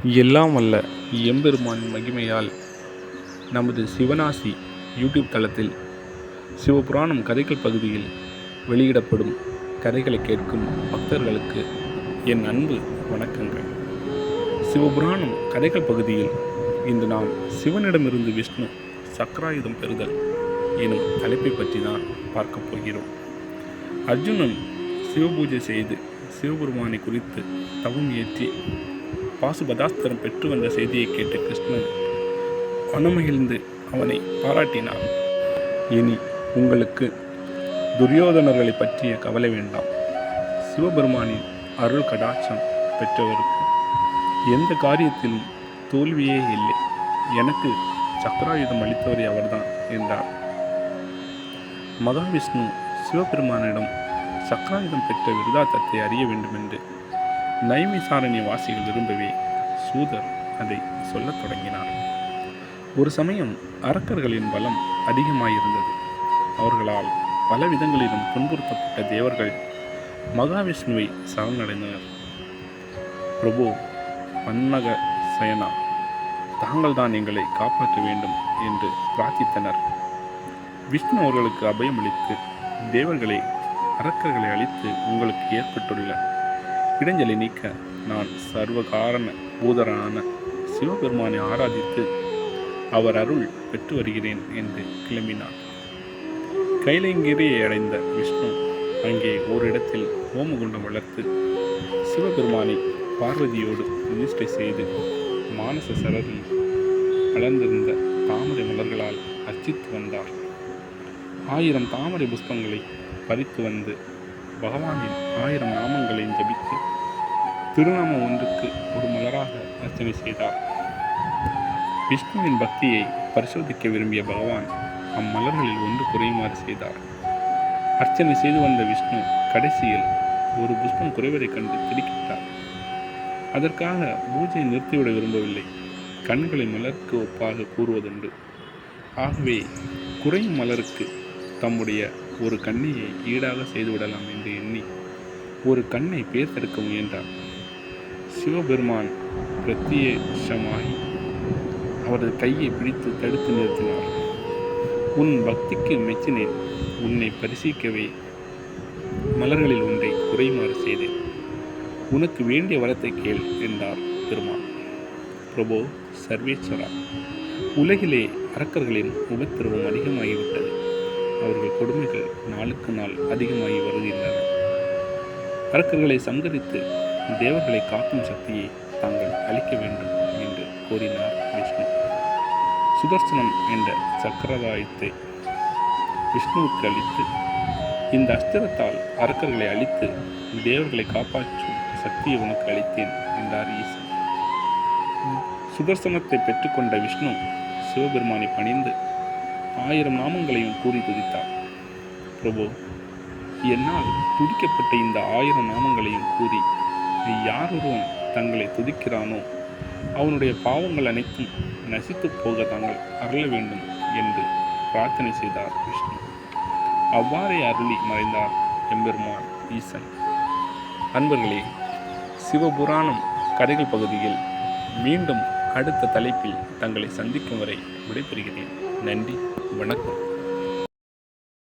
எல்லாம் வல்ல எம்பெருமானின் மகிமையால் நமது சிவனாசி யூடியூப் தளத்தில் சிவபுராணம் கதைகள் பகுதியில் வெளியிடப்படும் கதைகளை கேட்கும் பக்தர்களுக்கு என் அன்பு வணக்கங்கள். சிவபுராணம் கதைகள் பகுதியில் இன்று நாம் சிவனிடமிருந்து விஷ்ணு சக்கராயுதம் பெறுதல் எனும் தலைப்பை பற்றி தான் பார்க்கப் போகிறோம். அர்ஜுனன் சிவபூஜை செய்து சிவபெருமானை குறித்து தவம் ஏற்றி பாசுபதாஸ்திரம் பெற்று வந்த செய்தியை கேட்ட கிருஷ்ணன் மனமகிழ்ந்து அவனை பாராட்டினான். இனி உங்களுக்கு துரியோதனர்களை பற்றிய கவலை வேண்டாம். சிவபெருமானின் அருள் கடாட்சம் பெற்றவருக்கு எந்த காரியத்திலும் தோல்வியே இல்லை. எனக்கு சக்கராயுதம் அளித்தவரே அவர்தான் என்றார். மகாவிஷ்ணு சிவபெருமானிடம் சக்கராயுதம் பெற்ற விருதாந்தத்தை அறிய வேண்டுமென்று நைமிசாரண்ய வாசிகள் விரும்பவே சூதர் அதை சொல்லத் தொடங்கினார். ஒரு சமயம் அரக்கர்களின் பலம் அதிகமாயிருந்தது. அவர்களால் பல விதங்களிலும் துன்புறுத்தப்பட்ட தேவர்கள் மகாவிஷ்ணுவை சரணடைந்தனர். பிரபு பன்னக சயனா, தாங்கள் தான் எங்களை காப்பாற்ற வேண்டும் என்று பிரார்த்தித்தனர். விஷ்ணு அவர்களுக்கு அபயமளித்து, தேவர்களை அரக்கர்களை அழித்து உங்களுக்கு ஏற்பட்டுள்ள இடைஞ்சலை நீக்க நான் சர்வகாரண பூதரான சிவபெருமானை ஆராதித்து அவர் அருள் பெற்று வருகிறேன் என்று கிளம்பினார். கைலங்கிரியை அடைந்த விஷ்ணு அங்கே ஓரிடத்தில் ஹோமகுண்டம் வளர்த்து சிவபெருமானை பார்வதியோடு பிரதிஷ்டை செய்து மானச சரரில் வளர்ந்திருந்த தாமரை மலர்களால் அர்ச்சித்து வந்தார். 1000 தாமரை புஷ்பங்களை பறித்து வந்து பகவானின் 1000 நாமங்களையும் ஜபித்து திருநாமம் ஒன்றுக்கு ஒரு மலராக அர்ச்சனை செய்தார். விஷ்ணுவின் பக்தியை பரிசோதிக்க விரும்பிய பகவான் அம்மலர்களில் ஒன்று குறையுமாறு செய்தார். அர்ச்சனை செய்து வந்த விஷ்ணு கடைசியில் ஒரு புஷ்பம் குறைவதைக் கண்டு திடுக்கிட்டார். அதற்காக பூஜையை நிறுத்திவிட விரும்பவில்லை. கண்களை மலருக்கு ஒப்பாக கூறுவதுண்டு. ஆகவே குறையும் மலருக்கு தம்முடைய ஒரு கண்ணியை ஈடாக செய்துவிடலாம் என்று எண்ணி ஒரு கண்ணை பேர்த்தெடுக்க முயன்றார். சிவபெருமான் பிரத்யேஷமாகி அவரது கையை பிடித்து தடுத்து நிறுத்தினார். உன் பக்திக்கு மெச்சினேன். உன்னை பரிசீலிக்கவே மலர்களில் ஒன்றை குறையுமாறு செய்தேன். உனக்கு வேண்டிய வரத்தை கேள் என்றார் பெருமான். பிரபோ சர்வேஸ்வரா, உலகிலே அரக்கர்களின் உபத்திரவம் அதிகமாகிவிட்டது. அவர்கள் கொடுமைகள் நாளுக்கு நாள் அதிகமாகி வருகின்றன. அரக்கர்களை சங்கரித்து தேவர்களை காக்கும் சக்தியை தாங்கள் அளிக்க வேண்டும் என்று கோரினார் விஷ்ணு. சுதர்சனம் என்ற சக்கரதாயத்தை விஷ்ணுவுக்கு அளித்து, இந்த அஸ்திரத்தால் அரக்கர்களை அழித்து தேவர்களை காப்பாற்றும் சக்தியை உனக்கு அளித்தேன் என்றார் ஈசன். சுதர்சனத்தை பெற்றுக்கொண்ட விஷ்ணு சிவபெருமானை பணிந்து 1000 நாமங்களையும் கூறி துதித்தார். பிரபு, என்னால் துதிக்கப்பட்ட இந்த 1000 நாமங்களையும் கூறி யார் ஒருவன் தங்களை துதிக்கிறானோ அவனுடைய பாவங்கள் அனைத்தும் நசித்து போக தாங்கள் அருள வேண்டும் என்று பிரார்த்தனை செய்தார் விஷ்ணு. அவ்வாறே அருளி மறைந்தார் எம்பெருமான் ஈசன். அன்பர்களே, சிவபுராணம் கதைகள் பகுதியில் மீண்டும் அடுத்த தலைப்பில் தங்களை சந்திக்கும் வரை விடைபெறுகிறேன். நன்றி, வணக்கம்.